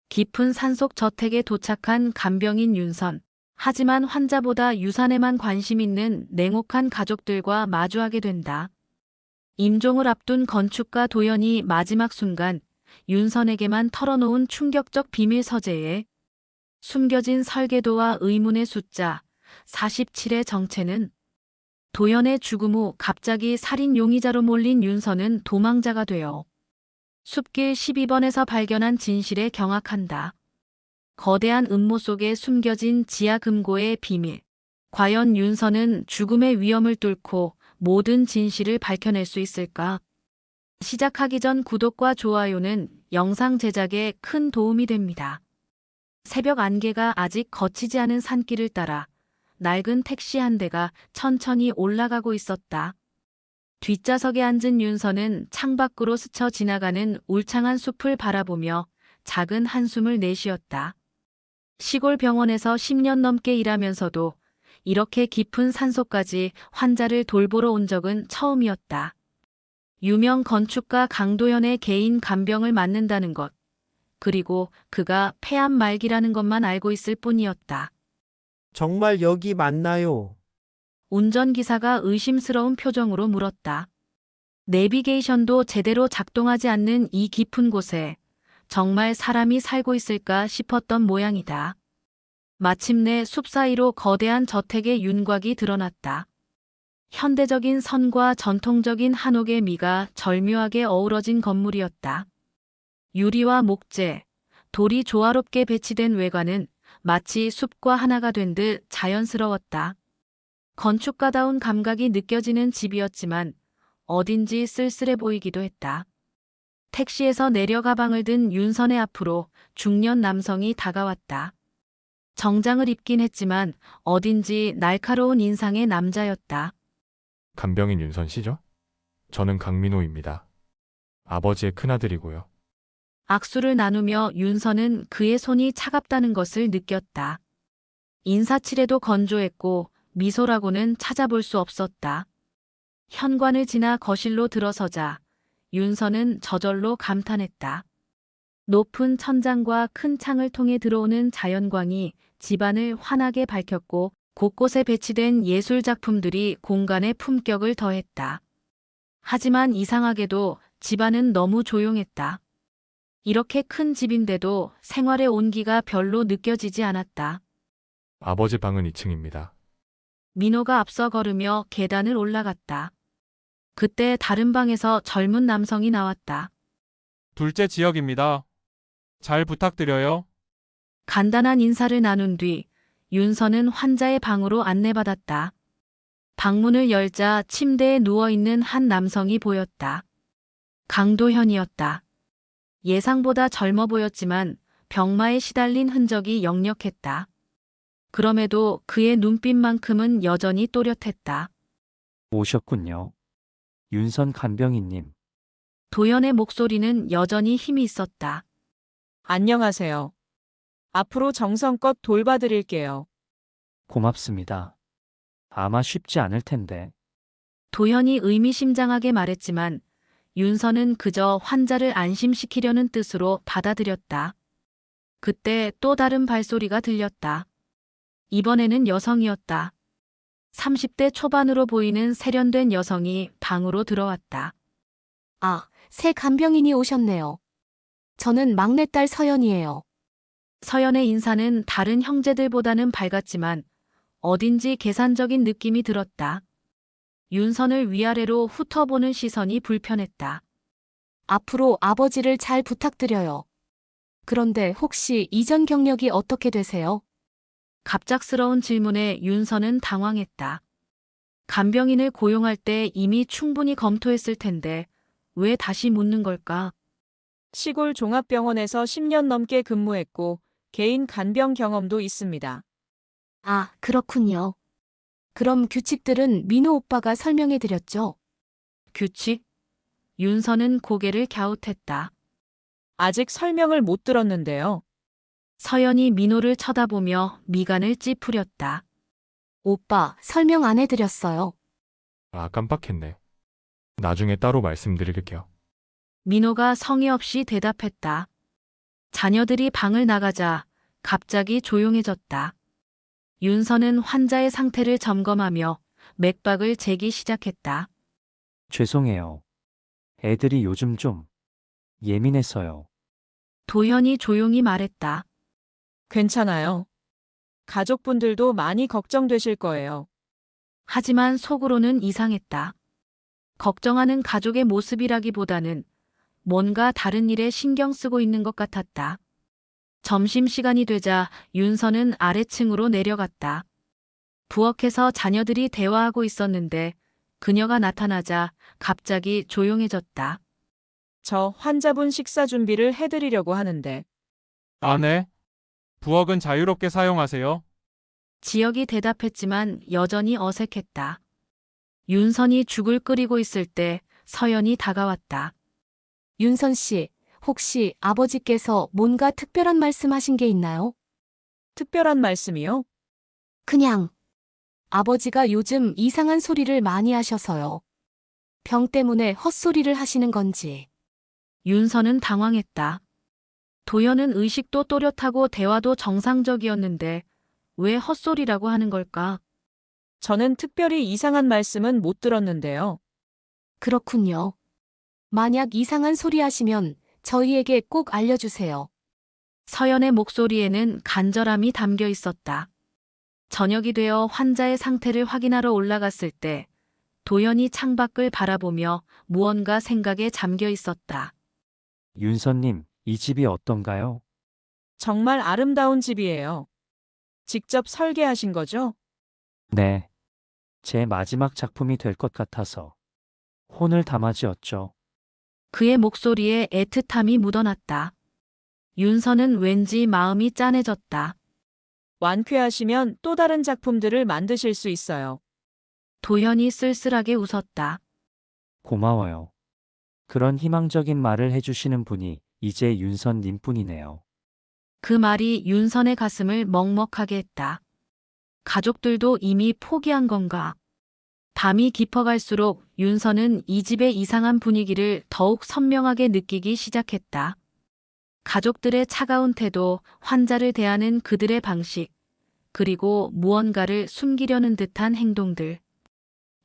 깊은 산속 저택에 도착한 간병인 윤선. 하지만 환자보다 유산에만 관심 있는 냉혹한 가족들과 마주하게 된다. 임종을 앞둔 건축가 도연이 마지막 순간 윤선에게만 털어놓은 충격적 비밀 서재에 숨겨진 설계도와 의문의 숫자 47의 정체는 도연의 죽음 후 갑자기 살인 용의자로 몰린 윤선은 도망자가 되어 숲길 12번에서 발견한 진실에 경악한다. 거대한 음모 속에 숨겨진 지하 금고의 비밀. 과연 윤선은 죽음의 위험을 뚫고 모든 진실을 밝혀낼 수 있을까? 시작하기 전 구독과 좋아요는 영상 제작에 큰 도움이 됩니다. 새벽 안개가 아직 거치지 않은 산길을 따라 낡은 택시 한 대가 천천히 올라가고 있었다. 뒷좌석에 앉은 윤선은 창밖으로 스쳐 지나가는 울창한 숲을 바라보며 작은 한숨을 내쉬었다. 시골 병원에서 10년 넘게 일하면서도 이렇게 깊은 산속까지 환자를 돌보러 온 적은 처음이었다. 유명 건축가 강도현의 개인 간병을 맡는다는 것, 그리고 그가 폐암 말기라는 것만 알고 있을 뿐이었다. 정말 여기 맞나요? 운전기사가 의심스러운 표정으로 물었다. 내비게이션도 제대로 작동하지 않는 이 깊은 곳에 정말 사람이 살고 있을까 싶었던 모양이다. 마침내 숲 사이로 거대한 저택의 윤곽이 드러났다. 현대적인 선과 전통적인 한옥의 미가 절묘하게 어우러진 건물이었다. 유리와 목재, 돌이 조화롭게 배치된 외관은 마치 숲과 하나가 된 듯 자연스러웠다. 건축가다운 감각이 느껴지는 집이었지만 어딘지 쓸쓸해 보이기도 했다. 택시에서 내려 가방을 든 윤선의 앞으로 중년 남성이 다가왔다. 정장을 입긴 했지만 어딘지 날카로운 인상의 남자였다. 간병인 윤선 씨죠? 저는 강민호입니다. 아버지의 큰아들이고요. 악수를 나누며 윤선은 그의 손이 차갑다는 것을 느꼈다. 인사치레도 건조했고 미소라고는 찾아볼 수 없었다. 현관을 지나 거실로 들어서자 윤선은 저절로 감탄했다. 높은 천장과 큰 창을 통해 들어오는 자연광이 집안을 환하게 밝혔고 곳곳에 배치된 예술작품들이 공간의 품격을 더했다. 하지만 이상하게도 집안은 너무 조용했다. 이렇게 큰 집인데도 생활의 온기가 별로 느껴지지 않았다. 아버지 방은 2층입니다. 민호가 앞서 걸으며 계단을 올라갔다. 그때 다른 방에서 젊은 남성이 나왔다. 둘째 지역입니다. 잘 부탁드려요. 간단한 인사를 나눈 뒤 윤선은 환자의 방으로 안내받았다. 방문을 열자 침대에 누워있는 한 남성이 보였다. 강도현이었다. 예상보다 젊어 보였지만 병마에 시달린 흔적이 역력했다. 그럼에도 그의 눈빛만큼은 여전히 또렷했다. 오셨군요. 윤선 간병인님. 도연의 목소리는 여전히 힘이 있었다. 안녕하세요. 앞으로 정성껏 돌봐드릴게요. 고맙습니다. 아마 쉽지 않을 텐데. 도연이 의미심장하게 말했지만 윤선은 그저 환자를 안심시키려는 뜻으로 받아들였다. 그때 또 다른 발소리가 들렸다. 이번에는 여성이었다. 30대 초반으로 보이는 세련된 여성이 방으로 들어왔다. 아, 새 간병인이 오셨네요. 저는 막내딸 서연이에요. 서연의 인사는 다른 형제들보다는 밝았지만 어딘지 계산적인 느낌이 들었다. 윤선을 위아래로 훑어보는 시선이 불편했다. 앞으로 아버지를 잘 부탁드려요. 그런데 혹시 이전 경력이 어떻게 되세요? 갑작스러운 질문에 윤선은 당황했다. 간병인을 고용할 때 이미 충분히 검토했을 텐데 왜 다시 묻는 걸까? 시골 종합병원에서 10년 넘게 근무했고 개인 간병 경험도 있습니다. 아, 그렇군요. 그럼 규칙들은 민호 오빠가 설명해 드렸죠? 규칙? 윤선은 고개를 갸웃했다. 아직 설명을 못 들었는데요. 서연이 민호를 쳐다보며 미간을 찌푸렸다. 오빠, 설명 안 해드렸어요. 아, 깜빡했네. 나중에 따로 말씀드릴게요. 민호가 성의 없이 대답했다. 자녀들이 방을 나가자 갑자기 조용해졌다. 윤선은 환자의 상태를 점검하며 맥박을 재기 시작했다. 죄송해요. 애들이 요즘 좀 예민해서요. 도현이 조용히 말했다. 괜찮아요. 가족분들도 많이 걱정되실 거예요. 하지만 속으로는 이상했다. 걱정하는 가족의 모습이라기보다는 뭔가 다른 일에 신경 쓰고 있는 것 같았다. 점심시간이 되자 윤선은 아래층으로 내려갔다. 부엌에서 자녀들이 대화하고 있었는데 그녀가 나타나자 갑자기 조용해졌다. 저 환자분 식사 준비를 해드리려고 하는데 네. 부엌은 자유롭게 사용하세요. 지역이 대답했지만 여전히 어색했다. 윤선이 죽을 끓이고 있을 때 서연이 다가왔다. 윤선 씨, 혹시 아버지께서 뭔가 특별한 말씀하신 게 있나요? 특별한 말씀이요? 그냥 아버지가 요즘 이상한 소리를 많이 하셔서요. 병 때문에 헛소리를 하시는 건지. 윤선은 당황했다. 도연은 의식도 또렷하고 대화도 정상적이었는데 왜 헛소리라고 하는 걸까? 저는 특별히 이상한 말씀은 못 들었는데요. 그렇군요. 만약 이상한 소리 하시면 저희에게 꼭 알려주세요. 서연의 목소리에는 간절함이 담겨 있었다. 저녁이 되어 환자의 상태를 확인하러 올라갔을 때 도연이 창밖을 바라보며 무언가 생각에 잠겨 있었다. 윤선님, 이 집이 어떤가요? 정말 아름다운 집이에요. 직접 설계하신 거죠? 네. 제 마지막 작품이 될 것 같아서 혼을 담아 지었죠. 그의 목소리에 애틋함이 묻어났다. 윤선은 왠지 마음이 짠해졌다. 완쾌하시면 또 다른 작품들을 만드실 수 있어요. 도현이 쓸쓸하게 웃었다. 고마워요. 그런 희망적인 말을 해주시는 분이 이제 윤선님 뿐이네요. 그 말이 윤선의 가슴을 먹먹하게 했다. 가족들도 이미 포기한 건가? 밤이 깊어갈수록 윤선은 이 집의 이상한 분위기를 더욱 선명하게 느끼기 시작했다. 가족들의 차가운 태도, 환자를 대하는 그들의 방식, 그리고 무언가를 숨기려는 듯한 행동들.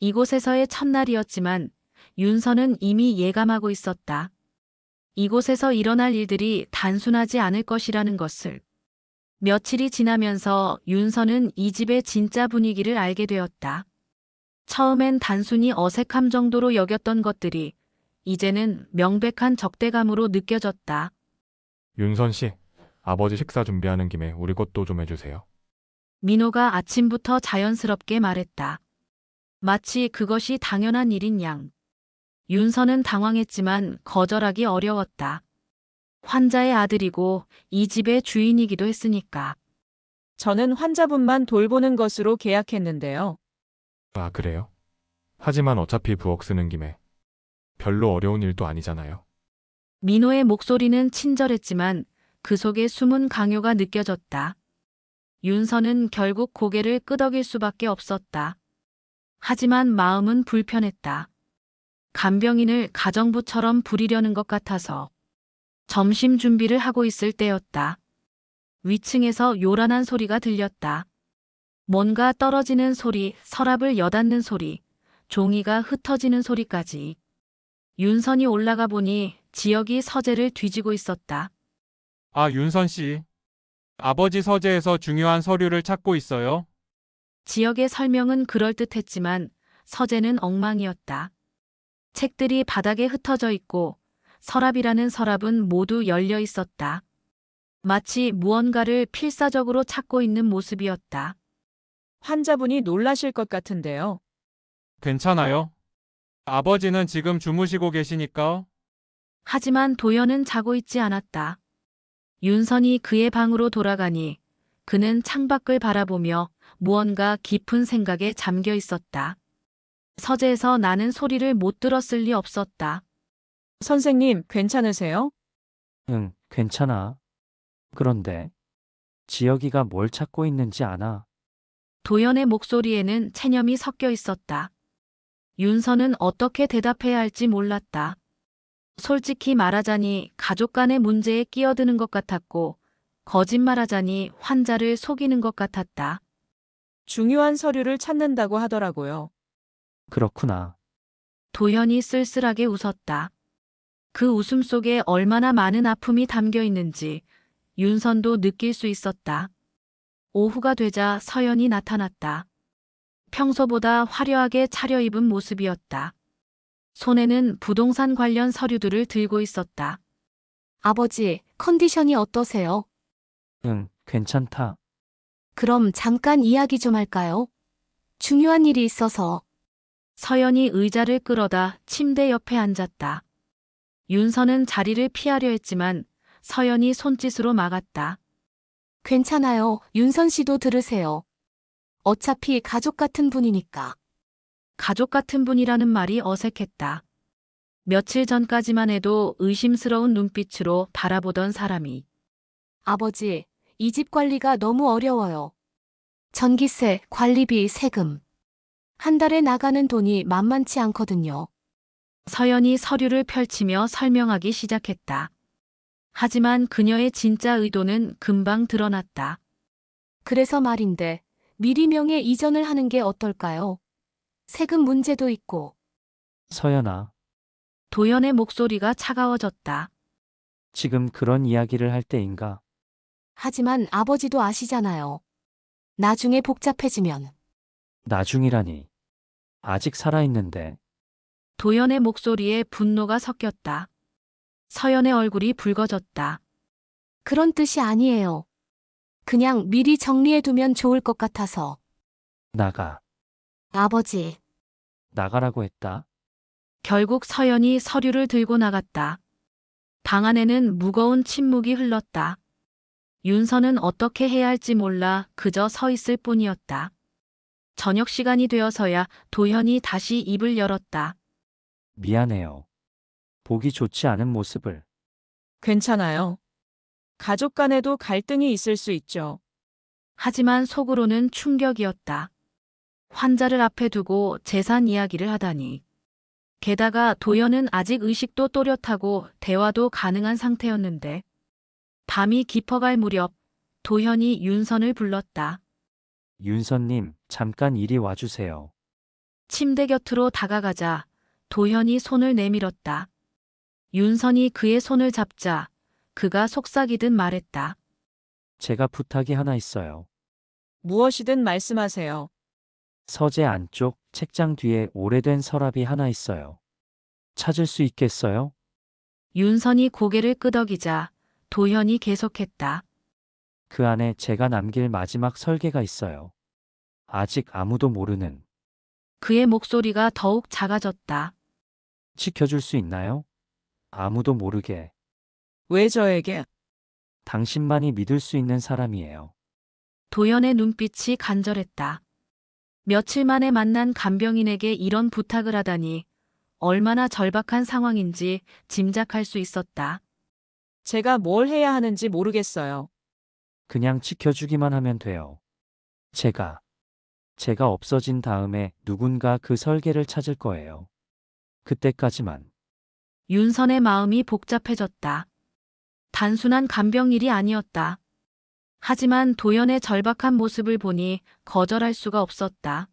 이곳에서의 첫날이었지만 윤선은 이미 예감하고 있었다. 이곳에서 일어날 일들이 단순하지 않을 것이라는 것을. 며칠이 지나면서 윤선은 이 집의 진짜 분위기를 알게 되었다. 처음엔 단순히 어색함 정도로 여겼던 것들이 이제는 명백한 적대감으로 느껴졌다. 윤선 씨, 아버지 식사 준비하는 김에 우리 것도 좀 해주세요. 민호가 아침부터 자연스럽게 말했다. 마치 그것이 당연한 일인 양. 윤선은 당황했지만 거절하기 어려웠다. 환자의 아들이고 이 집의 주인이기도 했으니까. 저는 환자분만 돌보는 것으로 계약했는데요. 아, 그래요? 하지만 어차피 부엌 쓰는 김에 별로 어려운 일도 아니잖아요. 민호의 목소리는 친절했지만 그 속에 숨은 강요가 느껴졌다. 윤선은 결국 고개를 끄덕일 수밖에 없었다. 하지만 마음은 불편했다. 간병인을 가정부처럼 부리려는 것 같아서. 점심 준비를 하고 있을 때였다. 위층에서 요란한 소리가 들렸다. 뭔가 떨어지는 소리, 서랍을 여닫는 소리, 종이가 흩어지는 소리까지. 윤선이 올라가 보니 지역이 서재를 뒤지고 있었다. 윤선 씨. 아버지 서재에서 중요한 서류를 찾고 있어요. 지역의 설명은 그럴듯했지만 서재는 엉망이었다. 책들이 바닥에 흩어져 있고 서랍이라는 서랍은 모두 열려 있었다. 마치 무언가를 필사적으로 찾고 있는 모습이었다. 환자분이 놀라실 것 같은데요. 괜찮아요. 아버지는 지금 주무시고 계시니까. 하지만 도연은 자고 있지 않았다. 윤선이 그의 방으로 돌아가니 그는 창밖을 바라보며 무언가 깊은 생각에 잠겨 있었다. 서재에서 나는 소리를 못 들었을 리 없었다. 선생님, 괜찮으세요? 응, 괜찮아. 그런데 지혁이가 뭘 찾고 있는지 아나? 도연의 목소리에는 체념이 섞여 있었다. 윤선은 어떻게 대답해야 할지 몰랐다. 솔직히 말하자니 가족 간의 문제에 끼어드는 것 같았고, 거짓말하자니 환자를 속이는 것 같았다. 중요한 서류를 찾는다고 하더라고요. 그렇구나. 도현이 쓸쓸하게 웃었다. 그 웃음 속에 얼마나 많은 아픔이 담겨 있는지 윤선도 느낄 수 있었다. 오후가 되자 서연이 나타났다. 평소보다 화려하게 차려입은 모습이었다. 손에는 부동산 관련 서류들을 들고 있었다. 아버지, 컨디션이 어떠세요? 응, 괜찮다. 그럼 잠깐 이야기 좀 할까요? 중요한 일이 있어서. 서연이 의자를 끌어다 침대 옆에 앉았다. 윤선은 자리를 피하려 했지만 서연이 손짓으로 막았다. 괜찮아요. 윤선 씨도 들으세요. 어차피 가족 같은 분이니까. 가족 같은 분이라는 말이 어색했다. 며칠 전까지만 해도 의심스러운 눈빛으로 바라보던 사람이 아버지, 이 집 관리가 너무 어려워요. 전기세, 관리비, 세금. 한 달에 나가는 돈이 만만치 않거든요. 서연이 서류를 펼치며 설명하기 시작했다. 하지만 그녀의 진짜 의도는 금방 드러났다. 그래서 말인데, 미리 명예 이전을 하는 게 어떨까요? 세금 문제도 있고. 서연아, 도연의 목소리가 차가워졌다. 지금 그런 이야기를 할 때인가? 하지만 아버지도 아시잖아요. 나중에 복잡해지면. 나중이라니. 아직 살아있는데. 도연의 목소리에 분노가 섞였다. 서연의 얼굴이 붉어졌다. 그런 뜻이 아니에요. 그냥 미리 정리해두면 좋을 것 같아서. 나가. 아버지, 나가라고 했다. 결국 서연이 서류를 들고 나갔다. 방 안에는 무거운 침묵이 흘렀다. 윤서는 어떻게 해야 할지 몰라 그저 서 있을 뿐이었다. 저녁 시간이 되어서야 도현이 다시 입을 열었다. 미안해요. 보기 좋지 않은 모습을. 괜찮아요. 가족 간에도 갈등이 있을 수 있죠. 하지만 속으로는 충격이었다. 환자를 앞에 두고 재산 이야기를 하다니. 게다가 도연은 아직 의식도 또렷하고 대화도 가능한 상태였는데 밤이 깊어갈 무렵 도현이 윤선을 불렀다. 윤선님, 잠깐 이리 와주세요. 침대 곁으로 다가가자 도현이 손을 내밀었다. 윤선이 그의 손을 잡자 그가 속삭이듯 말했다. 제가 부탁이 하나 있어요. 무엇이든 말씀하세요. 서재 안쪽 책장 뒤에 오래된 서랍이 하나 있어요. 찾을 수 있겠어요? 윤선이 고개를 끄덕이자 도현이 계속했다. 그 안에 제가 남길 마지막 설계가 있어요. 아직 아무도 모르는. 그의 목소리가 더욱 작아졌다. 지켜줄 수 있나요? 아무도 모르게. 왜 저에게? 당신만이 믿을 수 있는 사람이에요. 도연의 눈빛이 간절했다. 며칠 만에 만난 간병인에게 이런 부탁을 하다니 얼마나 절박한 상황인지 짐작할 수 있었다. 제가 뭘 해야 하는지 모르겠어요. 그냥 지켜주기만 하면 돼요. 제가 없어진 다음에 누군가 그 설계를 찾을 거예요. 그때까지만. 윤선의 마음이 복잡해졌다. 단순한 간병일이 아니었다. 하지만 도연의 절박한 모습을 보니 거절할 수가 없었다.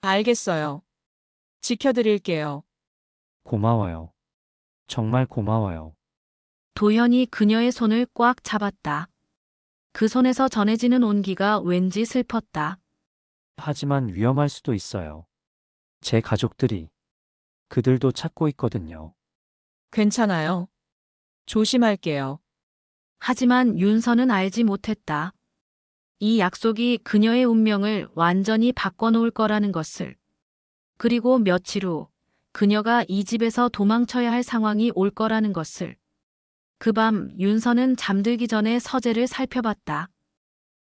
알겠어요. 지켜드릴게요. 고마워요. 정말 고마워요. 도연이 그녀의 손을 꽉 잡았다. 그 손에서 전해지는 온기가 왠지 슬펐다. 하지만 위험할 수도 있어요. 제 가족들이 그들도 찾고 있거든요. 괜찮아요. 조심할게요. 하지만 윤선은 알지 못했다. 이 약속이 그녀의 운명을 완전히 바꿔놓을 거라는 것을. 그리고 며칠 후 그녀가 이 집에서 도망쳐야 할 상황이 올 거라는 것을. 그 밤 윤선은 잠들기 전에 서재를 살펴봤다.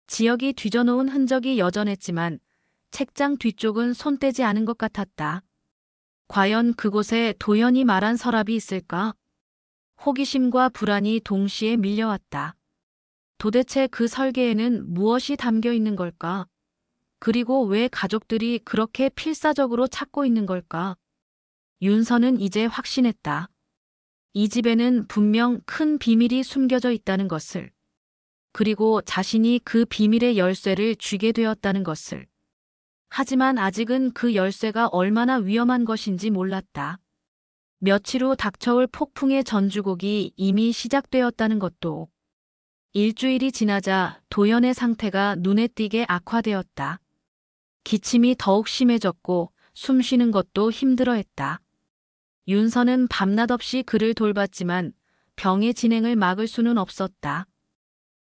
지역이 뒤져놓은 흔적이 여전했지만 책장 뒤쪽은 손 떼지 않은 것 같았다. 과연 그곳에 도연이 말한 서랍이 있을까? 호기심과 불안이 동시에 밀려왔다. 도대체 그 설계에는 무엇이 담겨 있는 걸까? 그리고 왜 가족들이 그렇게 필사적으로 찾고 있는 걸까? 윤선은 이제 확신했다. 이 집에는 분명 큰 비밀이 숨겨져 있다는 것을, 그리고 자신이 그 비밀의 열쇠를 쥐게 되었다는 것을. 하지만 아직은 그 열쇠가 얼마나 위험한 것인지 몰랐다. 며칠 후 닥쳐올 폭풍의 전주곡이 이미 시작되었다는 것도. 일주일이 지나자 도연의 상태가 눈에 띄게 악화되었다. 기침이 더욱 심해졌고 숨 쉬는 것도 힘들어했다. 윤서는 밤낮 없이 그를 돌봤지만 병의 진행을 막을 수는 없었다.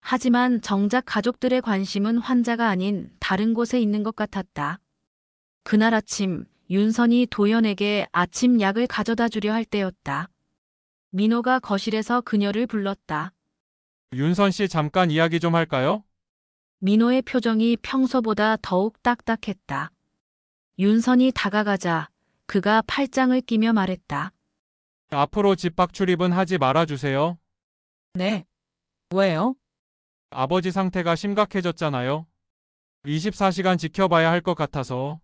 하지만 정작 가족들의 관심은 환자가 아닌 다른 곳에 있는 것 같았다. 그날 아침 윤선이 도연에게 아침 약을 가져다 주려 할 때였다. 민호가 거실에서 그녀를 불렀다. 윤선 씨 잠깐 이야기 좀 할까요? 민호의 표정이 평소보다 더욱 딱딱했다. 윤선이 다가가자 그가 팔짱을 끼며 말했다. 앞으로 집 밖 출입은 하지 말아주세요. 네. 왜요? 아버지 상태가 심각해졌잖아요. 24시간 지켜봐야 할 것 같아서.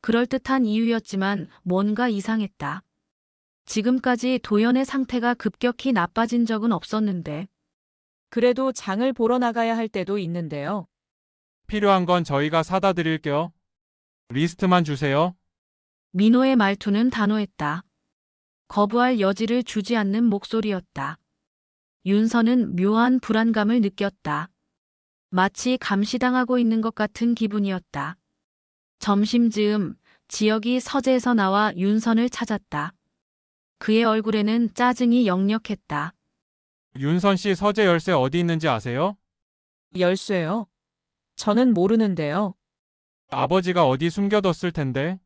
그럴듯한 이유였지만 뭔가 이상했다. 지금까지 도연의 상태가 급격히 나빠진 적은 없었는데. 그래도 장을 보러 나가야 할 때도 있는데요. 필요한 건 저희가 사다 드릴게요. 리스트만 주세요. 민호의 말투는 단호했다. 거부할 여지를 주지 않는 목소리였다. 윤서는 묘한 불안감을 느꼈다. 마치 감시당하고 있는 것 같은 기분이었다. 점심즈음 지역이 서재에서 나와 윤선을 찾았다. 그의 얼굴에는 짜증이 역력했다. 윤선 씨 서재 열쇠 어디 있는지 아세요? 열쇠요? 저는 모르는데요. 아버지가 어디 숨겨뒀을 텐데.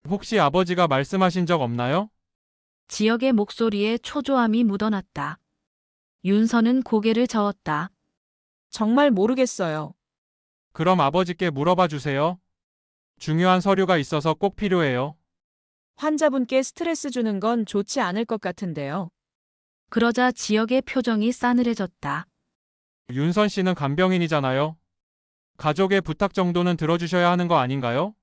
혹시 아버지가 말씀하신 적 없나요? 지역의 목소리에 초조함이 묻어났다. 윤선은 고개를 저었다. 정말 모르겠어요. 그럼 아버지께 물어봐 주세요. 중요한 서류가 있어서 꼭 필요해요. 환자분께 스트레스 주는 건 좋지 않을 것 같은데요. 그러자 지역의 표정이 싸늘해졌다. 윤선 씨는 간병인이잖아요. 가족의 부탁 정도는 들어주셔야 하는 거 아닌가요?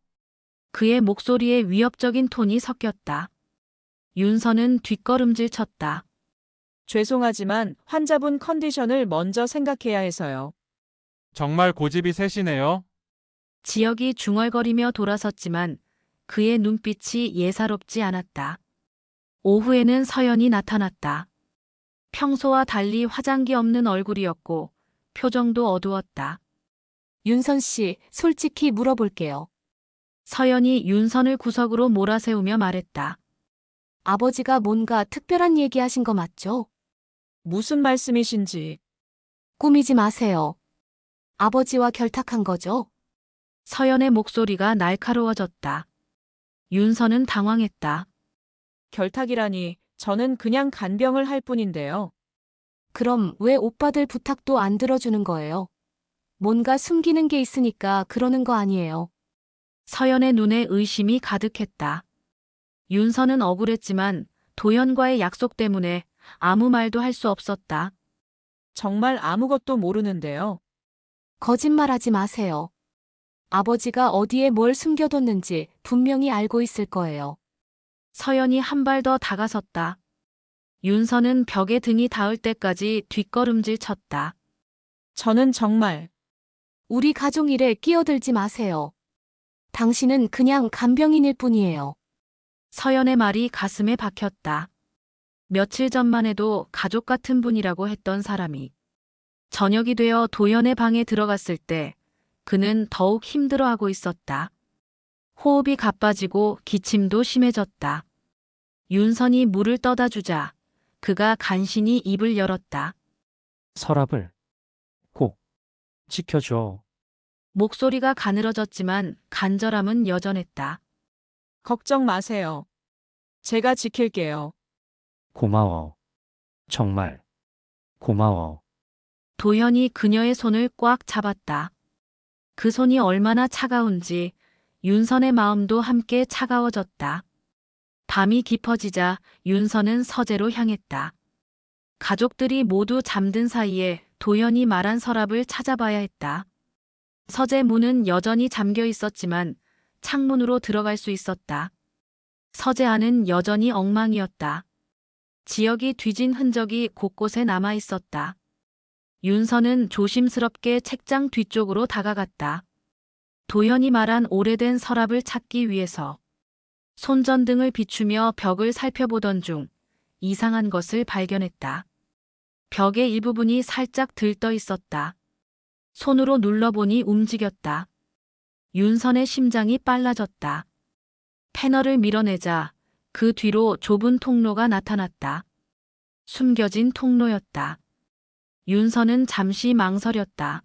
그의 목소리에 위협적인 톤이 섞였다. 윤선은 뒷걸음질 쳤다. 죄송하지만 환자분 컨디션을 먼저 생각해야 해서요. 정말 고집이 세시네요. 지역이 중얼거리며 돌아섰지만 그의 눈빛이 예사롭지 않았다. 오후에는 서연이 나타났다. 평소와 달리 화장기 없는 얼굴이었고 표정도 어두웠다. 윤선 씨, 솔직히 물어볼게요. 서연이 윤선을 구석으로 몰아세우며 말했다. 아버지가 뭔가 특별한 얘기 하신 거 맞죠? 무슨 말씀이신지. 꾸미지 마세요. 아버지와 결탁한 거죠? 서연의 목소리가 날카로워졌다. 윤선은 당황했다. 결탁이라니 저는 그냥 간병을 할 뿐인데요. 그럼 왜 오빠들 부탁도 안 들어주는 거예요? 뭔가 숨기는 게 있으니까 그러는 거 아니에요. 서연의 눈에 의심이 가득했다. 윤선은 억울했지만 도연과의 약속 때문에 아무 말도 할 수 없었다. 정말 아무것도 모르는데요. 거짓말하지 마세요. 아버지가 어디에 뭘 숨겨뒀는지 분명히 알고 있을 거예요. 서연이 한 발 더 다가섰다. 윤선은 벽에 등이 닿을 때까지 뒷걸음질 쳤다. 저는 정말 우리 가족 일에 끼어들지 마세요. 당신은 그냥 간병인일 뿐이에요. 서연의 말이 가슴에 박혔다. 며칠 전만 해도 가족 같은 분이라고 했던 사람이 저녁이 되어 도연의 방에 들어갔을 때 그는 더욱 힘들어하고 있었다. 호흡이 가빠지고 기침도 심해졌다. 윤선이 물을 떠다 주자 그가 간신히 입을 열었다. 서랍을 꼭 지켜줘. 목소리가 가늘어졌지만 간절함은 여전했다. 걱정 마세요. 제가 지킬게요. 고마워. 정말 고마워. 도연이 그녀의 손을 꽉 잡았다. 그 손이 얼마나 차가운지 윤선의 마음도 함께 차가워졌다. 밤이 깊어지자 윤선은 서재로 향했다. 가족들이 모두 잠든 사이에 도연이 말한 서랍을 찾아봐야 했다. 서재 문은 여전히 잠겨 있었지만 창문으로 들어갈 수 있었다. 서재 안은 여전히 엉망이었다. 지역이 뒤진 흔적이 곳곳에 남아 있었다. 윤서는 조심스럽게 책장 뒤쪽으로 다가갔다. 도현이 말한 오래된 서랍을 찾기 위해서 손전등을 비추며 벽을 살펴보던 중 이상한 것을 발견했다. 벽의 일부분이 살짝 들떠 있었다. 손으로 눌러보니 움직였다. 윤선의 심장이 빨라졌다. 패널을 밀어내자 그 뒤로 좁은 통로가 나타났다. 숨겨진 통로였다. 윤선은 잠시 망설였다.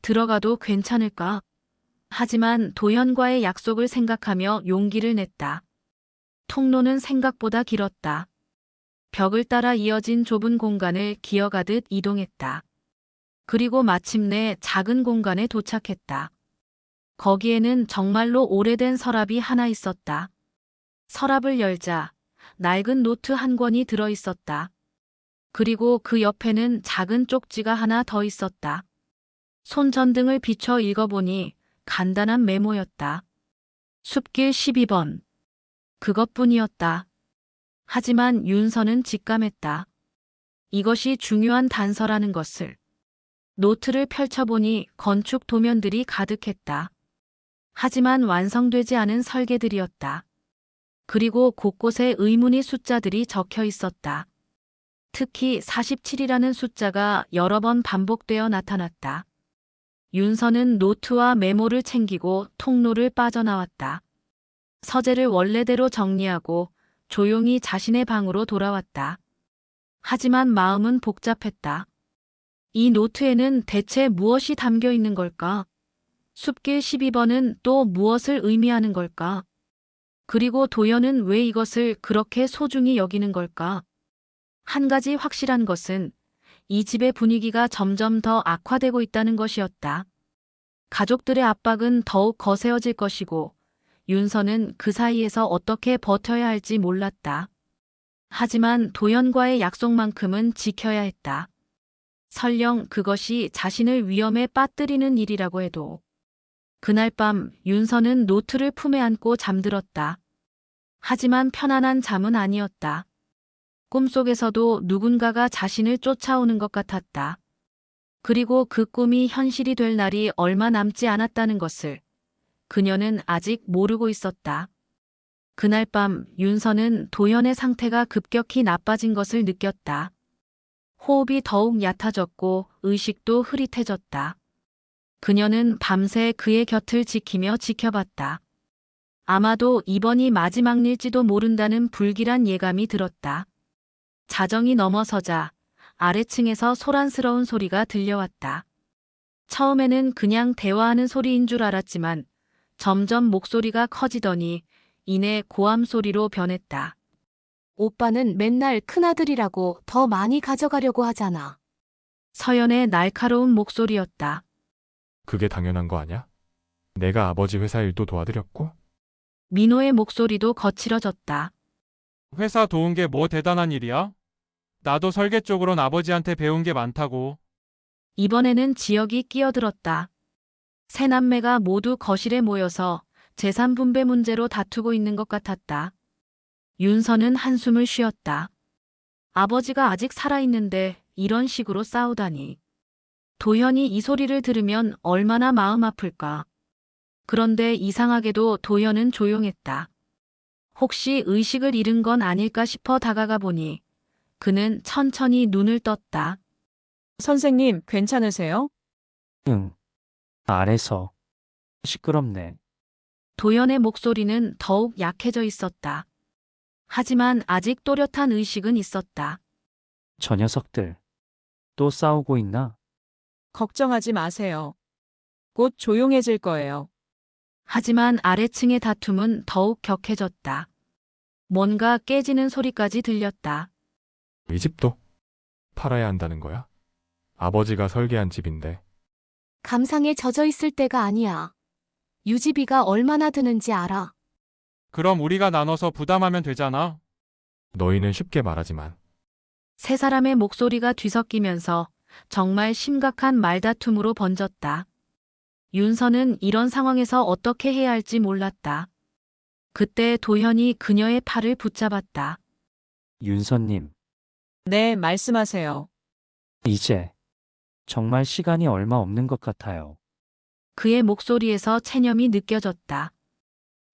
들어가도 괜찮을까? 하지만 도현과의 약속을 생각하며 용기를 냈다. 통로는 생각보다 길었다. 벽을 따라 이어진 좁은 공간을 기어가듯 이동했다. 그리고 마침내 작은 공간에 도착했다. 거기에는 정말로 오래된 서랍이 하나 있었다. 서랍을 열자 낡은 노트 한 권이 들어 있었다. 그리고 그 옆에는 작은 쪽지가 하나 더 있었다. 손전등을 비춰 읽어보니 간단한 메모였다. 숲길 12번. 그것뿐이었다. 하지만 윤서는 직감했다. 이것이 중요한 단서라는 것을. 노트를 펼쳐보니 건축 도면들이 가득했다. 하지만 완성되지 않은 설계들이었다. 그리고 곳곳에 의문의 숫자들이 적혀 있었다. 특히 47이라는 숫자가 여러 번 반복되어 나타났다. 윤서는 노트와 메모를 챙기고 통로를 빠져나왔다. 서재를 원래대로 정리하고 조용히 자신의 방으로 돌아왔다. 하지만 마음은 복잡했다. 이 노트에는 대체 무엇이 담겨 있는 걸까? 숲길 12번은 또 무엇을 의미하는 걸까? 그리고 도연은 왜 이것을 그렇게 소중히 여기는 걸까? 한 가지 확실한 것은 이 집의 분위기가 점점 더 악화되고 있다는 것이었다. 가족들의 압박은 더욱 거세어질 것이고 윤서는 그 사이에서 어떻게 버텨야 할지 몰랐다. 하지만 도연과의 약속만큼은 지켜야 했다. 설령 그것이 자신을 위험에 빠뜨리는 일이라고 해도. 그날 밤 윤서는 노트를 품에 안고 잠들었다. 하지만 편안한 잠은 아니었다. 꿈속에서도 누군가가 자신을 쫓아오는 것 같았다. 그리고 그 꿈이 현실이 될 날이 얼마 남지 않았다는 것을 그녀는 아직 모르고 있었다. 그날 밤 윤서는 도연의 상태가 급격히 나빠진 것을 느꼈다. 호흡이 더욱 얕아졌고 의식도 흐릿해졌다. 그녀는 밤새 그의 곁을 지키며 지켜봤다. 아마도 이번이 마지막 일지도 모른다는 불길한 예감이 들었다. 자정이 넘어서자 아래층에서 소란스러운 소리가 들려왔다. 처음에는 그냥 대화하는 소리인 줄 알았지만 점점 목소리가 커지더니 이내 고함 소리로 변했다. 오빠는 맨날 큰아들이라고 더 많이 가져가려고 하잖아. 서연의 날카로운 목소리였다. 그게 당연한 거 아냐? 내가 아버지 회사 일도 도와드렸고? 민호의 목소리도 거칠어졌다. 회사 도운 게 뭐 대단한 일이야? 나도 설계 쪽으론 아버지한테 배운 게 많다고. 이번에는 지역이 끼어들었다. 세 남매가 모두 거실에 모여서 재산 분배 문제로 다투고 있는 것 같았다. 윤서는 한숨을 쉬었다. 아버지가 아직 살아있는데 이런 식으로 싸우다니. 도현이 이 소리를 들으면 얼마나 마음 아플까. 그런데 이상하게도 도현은 조용했다. 혹시 의식을 잃은 건 아닐까 싶어 다가가 보니 그는 천천히 눈을 떴다. 선생님, 괜찮으세요? 응. 아래서. 시끄럽네. 도연의 목소리는 더욱 약해져 있었다. 하지만 아직 또렷한 의식은 있었다. 저 녀석들. 또 싸우고 있나? 걱정하지 마세요. 곧 조용해질 거예요. 하지만 아래층의 다툼은 더욱 격해졌다. 뭔가 깨지는 소리까지 들렸다. 이 집도 팔아야 한다는 거야? 아버지가 설계한 집인데. 감상에 젖어 있을 때가 아니야. 유지비가 얼마나 드는지 알아. 그럼 우리가 나눠서 부담하면 되잖아. 너희는 쉽게 말하지만 세 사람의 목소리가 뒤섞이면서 정말 심각한 말다툼으로 번졌다. 윤서는 이런 상황에서 어떻게 해야 할지 몰랐다. 그때 도현이 그녀의 팔을 붙잡았다. 윤서님. 네, 말씀하세요. 이제 정말 시간이 얼마 없는 것 같아요. 그의 목소리에서 체념이 느껴졌다.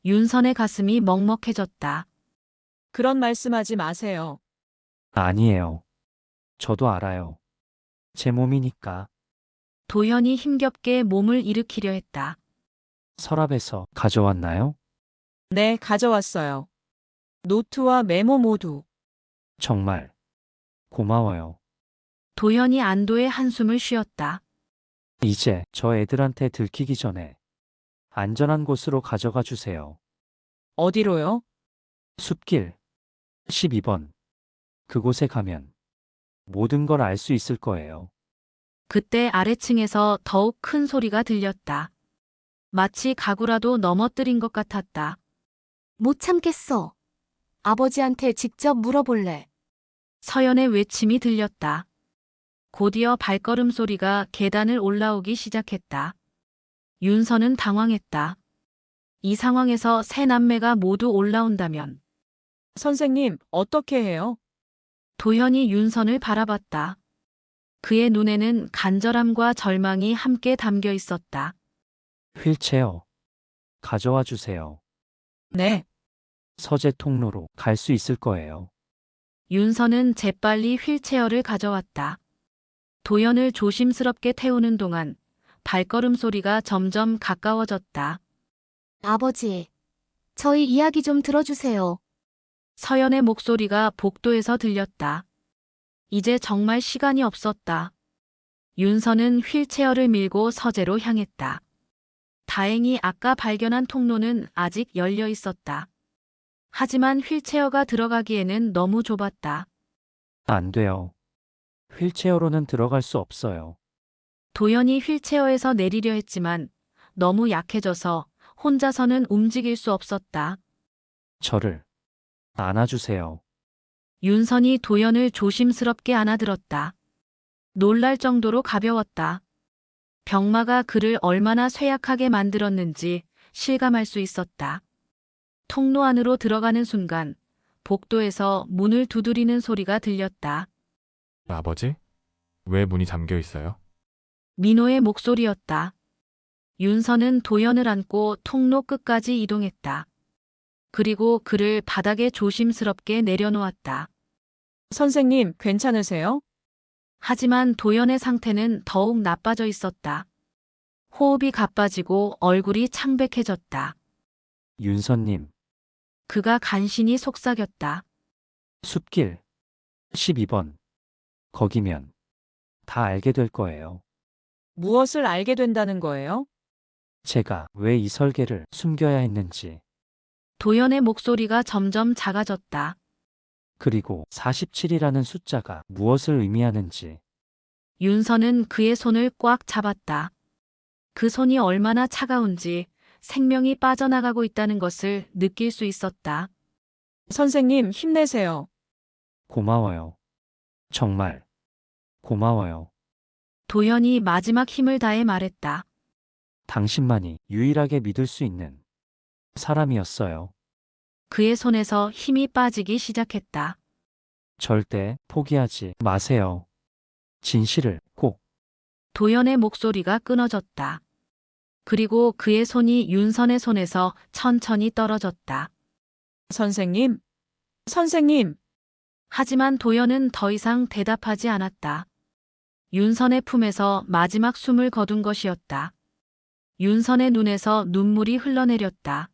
윤선의 가슴이 먹먹해졌다. 그런 말씀하지 마세요. 아니에요. 저도 알아요. 제 몸이니까. 도현이 힘겹게 몸을 일으키려 했다. 서랍에서 가져왔나요? 네, 가져왔어요. 노트와 메모 모두. 정말 고마워요. 도현이 안도의 한숨을 쉬었다. 이제 저 애들한테 들키기 전에 안전한 곳으로 가져가 주세요. 어디로요? 숲길 12번. 그곳에 가면 모든 걸 알 수 있을 거예요. 그때 아래층에서 더욱 큰 소리가 들렸다. 마치 가구라도 넘어뜨린 것 같았다. 못 참겠어. 아버지한테 직접 물어볼래. 서연의 외침이 들렸다. 곧이어 발걸음 소리가 계단을 올라오기 시작했다. 윤선은 당황했다. 이 상황에서 세 남매가 모두 올라온다면 선생님, 어떻게 해요? 도현이 윤선을 바라봤다. 그의 눈에는 간절함과 절망이 함께 담겨 있었다. 휠체어 가져와 주세요. 네, 서재 통로로 갈 수 있을 거예요. 윤선은 재빨리 휠체어를 가져왔다. 도연을 조심스럽게 태우는 동안 발걸음 소리가 점점 가까워졌다. 아버지, 저희 이야기 좀 들어주세요. 서연의 목소리가 복도에서 들렸다. 이제 정말 시간이 없었다. 윤선은 휠체어를 밀고 서재로 향했다. 다행히 아까 발견한 통로는 아직 열려 있었다. 하지만 휠체어가 들어가기에는 너무 좁았다. 안 돼요. 휠체어로는 들어갈 수 없어요. 도연이 휠체어에서 내리려 했지만 너무 약해져서 혼자서는 움직일 수 없었다. 저를 안아주세요. 윤선이 도연을 조심스럽게 안아들었다. 놀랄 정도로 가벼웠다. 병마가 그를 얼마나 쇠약하게 만들었는지 실감할 수 있었다. 통로 안으로 들어가는 순간 복도에서 문을 두드리는 소리가 들렸다. 아버지? 왜 문이 잠겨 있어요? 민호의 목소리였다. 윤선은 도연을 안고 통로 끝까지 이동했다. 그리고 그를 바닥에 조심스럽게 내려놓았다. 선생님, 괜찮으세요? 하지만 도연의 상태는 더욱 나빠져 있었다. 호흡이 가빠지고 얼굴이 창백해졌다. 윤선님, 그가 간신히 속삭였다. 숲길 12번. 거기면 다 알게 될 거예요. 무엇을 알게 된다는 거예요? 제가 왜 이 설계를 숨겨야 했는지, 도연의 목소리가 점점 작아졌다. 그리고 47이라는 숫자가 무엇을 의미하는지. 윤선은 그의 손을 꽉 잡았다. 그 손이 얼마나 차가운지 생명이 빠져나가고 있다는 것을 느낄 수 있었다. 선생님, 힘내세요. 고마워요. 정말 고마워요. 도연이 마지막 힘을 다해 말했다. 당신만이 유일하게 믿을 수 있는 사람이었어요. 그의 손에서 힘이 빠지기 시작했다. 절대 포기하지 마세요. 진실을 꼭. 도연의 목소리가 끊어졌다. 그리고 그의 손이 윤선의 손에서 천천히 떨어졌다. 선생님, 선생님, 하지만 도연은 더 이상 대답하지 않았다. 윤선의 품에서 마지막 숨을 거둔 것이었다. 윤선의 눈에서 눈물이 흘러내렸다.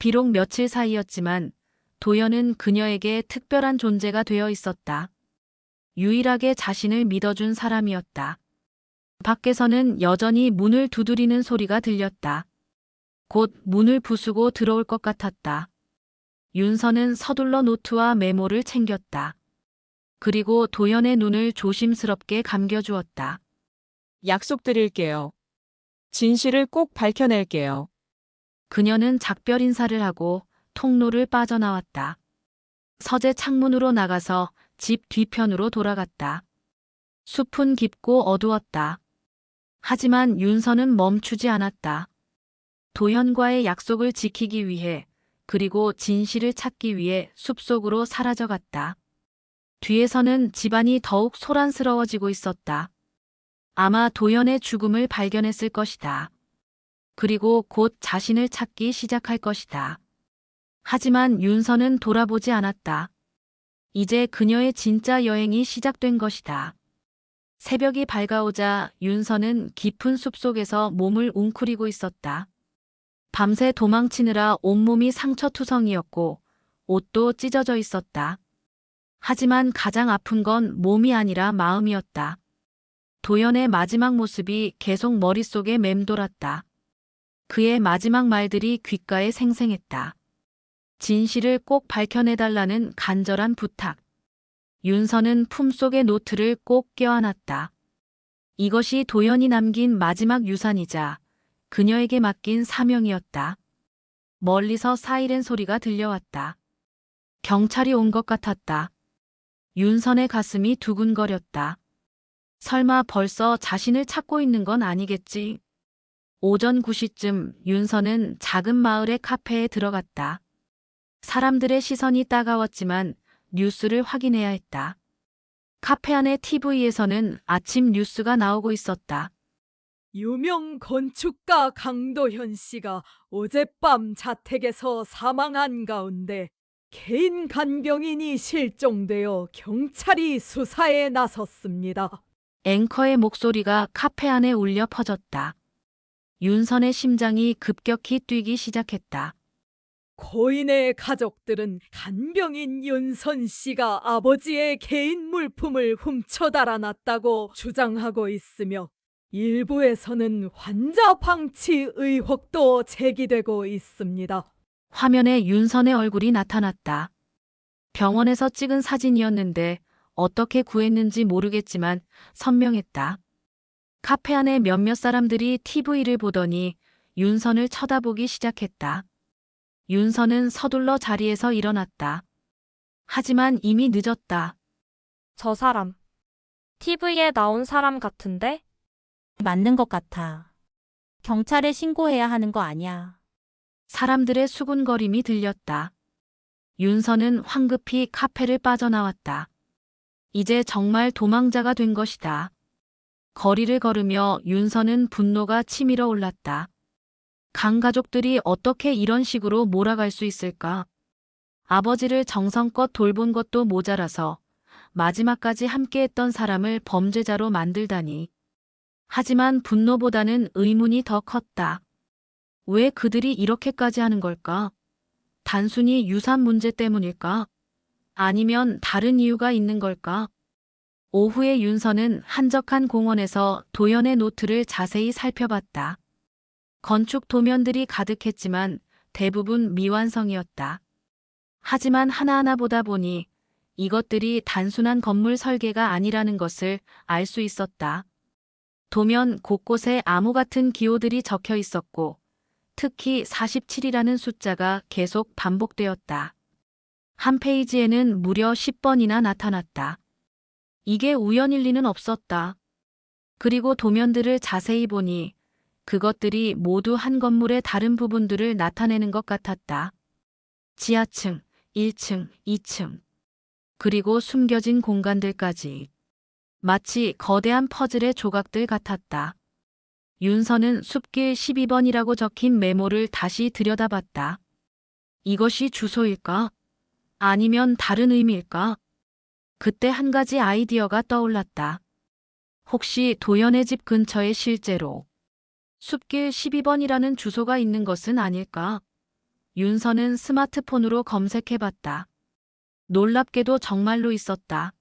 비록 며칠 사이였지만 도연은 그녀에게 특별한 존재가 되어 있었다. 유일하게 자신을 믿어준 사람이었다. 밖에서는 여전히 문을 두드리는 소리가 들렸다. 곧 문을 부수고 들어올 것 같았다. 윤선은 서둘러 노트와 메모를 챙겼다. 그리고 도연의 눈을 조심스럽게 감겨주었다. 약속드릴게요. 진실을 꼭 밝혀낼게요. 그녀는 작별 인사를 하고 통로를 빠져나왔다. 서재 창문으로 나가서 집 뒤편으로 돌아갔다. 숲은 깊고 어두웠다. 하지만 윤선은 멈추지 않았다. 도현과의 약속을 지키기 위해 그리고 진실을 찾기 위해 숲속으로 사라져갔다. 뒤에서는 집안이 더욱 소란스러워지고 있었다. 아마 도연의 죽음을 발견했을 것이다. 그리고 곧 자신을 찾기 시작할 것이다. 하지만 윤서는 돌아보지 않았다. 이제 그녀의 진짜 여행이 시작된 것이다. 새벽이 밝아오자 윤서는 깊은 숲속에서 몸을 웅크리고 있었다. 밤새 도망치느라 온몸이 상처투성이었고 옷도 찢어져 있었다. 하지만 가장 아픈 건 몸이 아니라 마음이었다. 도연의 마지막 모습이 계속 머릿속에 맴돌았다. 그의 마지막 말들이 귓가에 생생했다. 진실을 꼭 밝혀내달라는 간절한 부탁. 윤서는 품속의 노트를 꼭 껴안았다. 이것이 도연이 남긴 마지막 유산이자 그녀에게 맡긴 사명이었다. 멀리서 사이렌 소리가 들려왔다. 경찰이 온 것 같았다. 윤선의 가슴이 두근거렸다. 설마 벌써 자신을 찾고 있는 건 아니겠지? 오전 9시쯤 윤선은 작은 마을의 카페에 들어갔다. 사람들의 시선이 따가웠지만 뉴스를 확인해야 했다. 카페 안의 TV에서는 아침 뉴스가 나오고 있었다. 유명 건축가 강도현 씨가 어젯밤 자택에서 사망한 가운데 개인 간병인이 실종되어 경찰이 수사에 나섰습니다. 앵커의 목소리가 카페 안에 울려 퍼졌다. 윤선의 심장이 급격히 뛰기 시작했다. 고인의 가족들은 간병인 윤선 씨가 아버지의 개인 물품을 훔쳐 달아났다고 주장하고 있으며 일부에서는 환자 방치 의혹도 제기되고 있습니다. 화면에 윤선의 얼굴이 나타났다. 병원에서 찍은 사진이었는데 어떻게 구했는지 모르겠지만 선명했다. 카페 안에 몇몇 사람들이 TV를 보더니 윤선을 쳐다보기 시작했다. 윤선은 서둘러 자리에서 일어났다. 하지만 이미 늦었다. 저 사람. TV에 나온 사람 같은데? 맞는 것 같아. 경찰에 신고해야 하는 거 아니야. 사람들의 수군거림이 들렸다. 윤선은 황급히 카페를 빠져나왔다. 이제 정말 도망자가 된 것이다. 거리를 걸으며 윤선은 분노가 치밀어 올랐다. 강 가족들이 어떻게 이런 식으로 몰아갈 수 있을까? 아버지를 정성껏 돌본 것도 모자라서 마지막까지 함께했던 사람을 범죄자로 만들다니. 하지만 분노보다는 의문이 더 컸다. 왜 그들이 이렇게까지 하는 걸까? 단순히 유산 문제 때문일까? 아니면 다른 이유가 있는 걸까? 오후에 윤선은 한적한 공원에서 도연의 노트를 자세히 살펴봤다. 건축 도면들이 가득했지만 대부분 미완성이었다. 하지만 하나하나 보다 보니 이것들이 단순한 건물 설계가 아니라는 것을 알 수 있었다. 도면 곳곳에 암호 같은 기호들이 적혀 있었고 특히 47이라는 숫자가 계속 반복되었다. 한 페이지에는 무려 10번이나 나타났다. 이게 우연일 리는 없었다. 그리고 도면들을 자세히 보니 그것들이 모두 한 건물의 다른 부분들을 나타내는 것 같았다. 지하층, 1층, 2층, 그리고 숨겨진 공간들까지. 마치 거대한 퍼즐의 조각들 같았다. 윤선은 숲길 12번이라고 적힌 메모를 다시 들여다봤다. 이것이 주소일까? 아니면 다른 의미일까? 그때 한 가지 아이디어가 떠올랐다. 혹시 도연의 집 근처에 실제로 숲길 12번이라는 주소가 있는 것은 아닐까? 윤선은 스마트폰으로 검색해봤다. 놀랍게도 정말로 있었다.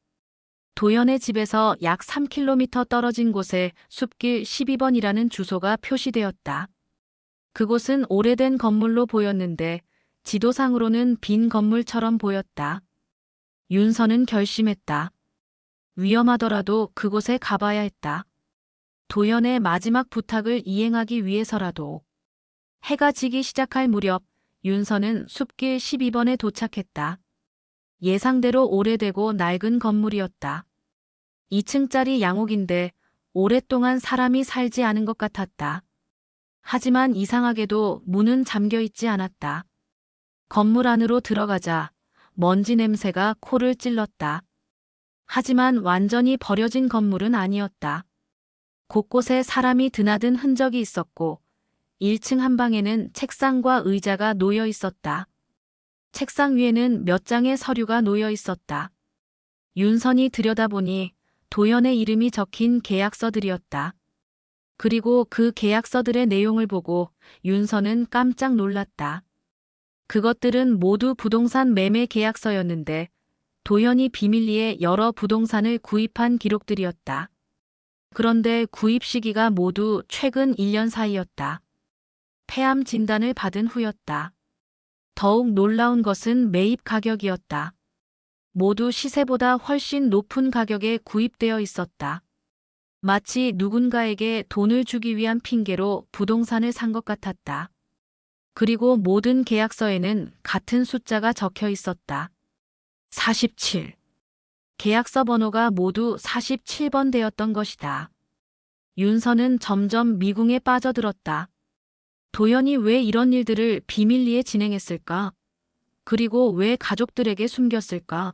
도연의 집에서 약 3km 떨어진 곳에 숲길 12번이라는 주소가 표시되었다. 그곳은 오래된 건물로 보였는데 지도상으로는 빈 건물처럼 보였다. 윤선은 결심했다. 위험하더라도 그곳에 가봐야 했다. 도연의 마지막 부탁을 이행하기 위해서라도. 해가 지기 시작할 무렵 윤선은 숲길 12번에 도착했다. 예상대로 오래되고 낡은 건물이었다. 2층짜리 양옥인데 오랫동안 사람이 살지 않은 것 같았다. 하지만 이상하게도 문은 잠겨 있지 않았다. 건물 안으로 들어가자 먼지 냄새가 코를 찔렀다. 하지만 완전히 버려진 건물은 아니었다. 곳곳에 사람이 드나든 흔적이 있었고 1층 한 방에는 책상과 의자가 놓여 있었다. 책상 위에는 몇 장의 서류가 놓여 있었다. 윤선이 들여다보니 도연의 이름이 적힌 계약서들이었다. 그리고 그 계약서들의 내용을 보고 윤선은 깜짝 놀랐다. 그것들은 모두 부동산 매매 계약서였는데 도연이 비밀리에 여러 부동산을 구입한 기록들이었다. 그런데 구입 시기가 모두 최근 1년 사이였다. 폐암 진단을 받은 후였다. 더욱 놀라운 것은 매입 가격이었다. 모두 시세보다 훨씬 높은 가격에 구입되어 있었다. 마치 누군가에게 돈을 주기 위한 핑계로 부동산을 산 것 같았다. 그리고 모든 계약서에는 같은 숫자가 적혀 있었다. 47. 계약서 번호가 모두 47번 되었던 것이다. 윤선은 점점 미궁에 빠져들었다. 도연이 왜 이런 일들을 비밀리에 진행했을까? 그리고 왜 가족들에게 숨겼을까?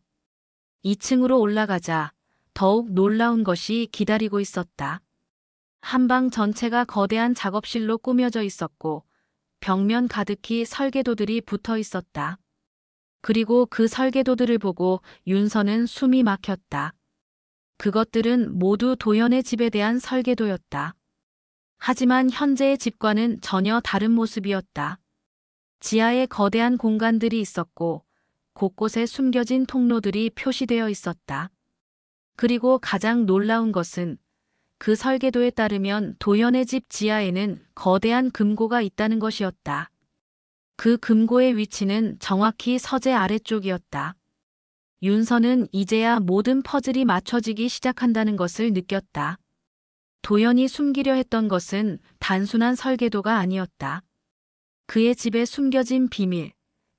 2층으로 올라가자 더욱 놀라운 것이 기다리고 있었다. 한방 전체가 거대한 작업실로 꾸며져 있었고 벽면 가득히 설계도들이 붙어 있었다. 그리고 그 설계도들을 보고 윤선은 숨이 막혔다. 그것들은 모두 도연의 집에 대한 설계도였다. 하지만 현재의 집과는 전혀 다른 모습이었다. 지하에 거대한 공간들이 있었고 곳곳에 숨겨진 통로들이 표시되어 있었다. 그리고 가장 놀라운 것은 그 설계도에 따르면 도연의 집 지하에는 거대한 금고가 있다는 것이었다. 그 금고의 위치는 정확히 서재 아래쪽이었다. 윤선은 이제야 모든 퍼즐이 맞춰지기 시작한다는 것을 느꼈다. 도연이 숨기려 했던 것은 단순한 설계도가 아니었다. 그의 집에 숨겨진 비밀,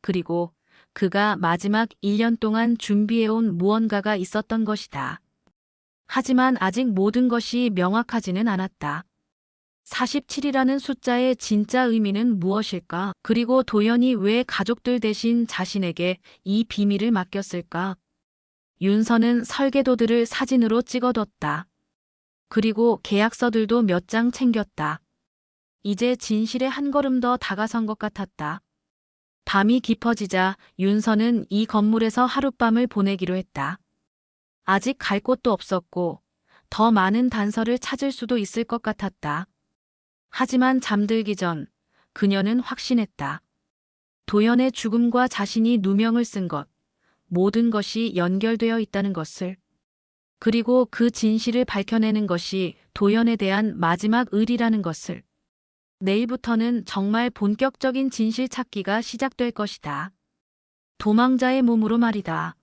그리고 그가 마지막 1년 동안 준비해온 무언가가 있었던 것이다. 하지만 아직 모든 것이 명확하지는 않았다. 47이라는 숫자의 진짜 의미는 무엇일까? 그리고 도연이 왜 가족들 대신 자신에게 이 비밀을 맡겼을까? 윤선은 설계도들을 사진으로 찍어뒀다. 그리고 계약서들도 몇 장 챙겼다. 이제 진실에 한 걸음 더 다가선 것 같았다. 밤이 깊어지자 윤선은 이 건물에서 하룻밤을 보내기로 했다. 아직 갈 곳도 없었고 더 많은 단서를 찾을 수도 있을 것 같았다. 하지만 잠들기 전 그녀는 확신했다. 도연의 죽음과 자신이 누명을 쓴 것, 모든 것이 연결되어 있다는 것을. 그리고 그 진실을 밝혀내는 것이 도연에 대한 마지막 의리라는 것을. 내일부터는 정말 본격적인 진실 찾기가 시작될 것이다. 도망자의 몸으로 말이다.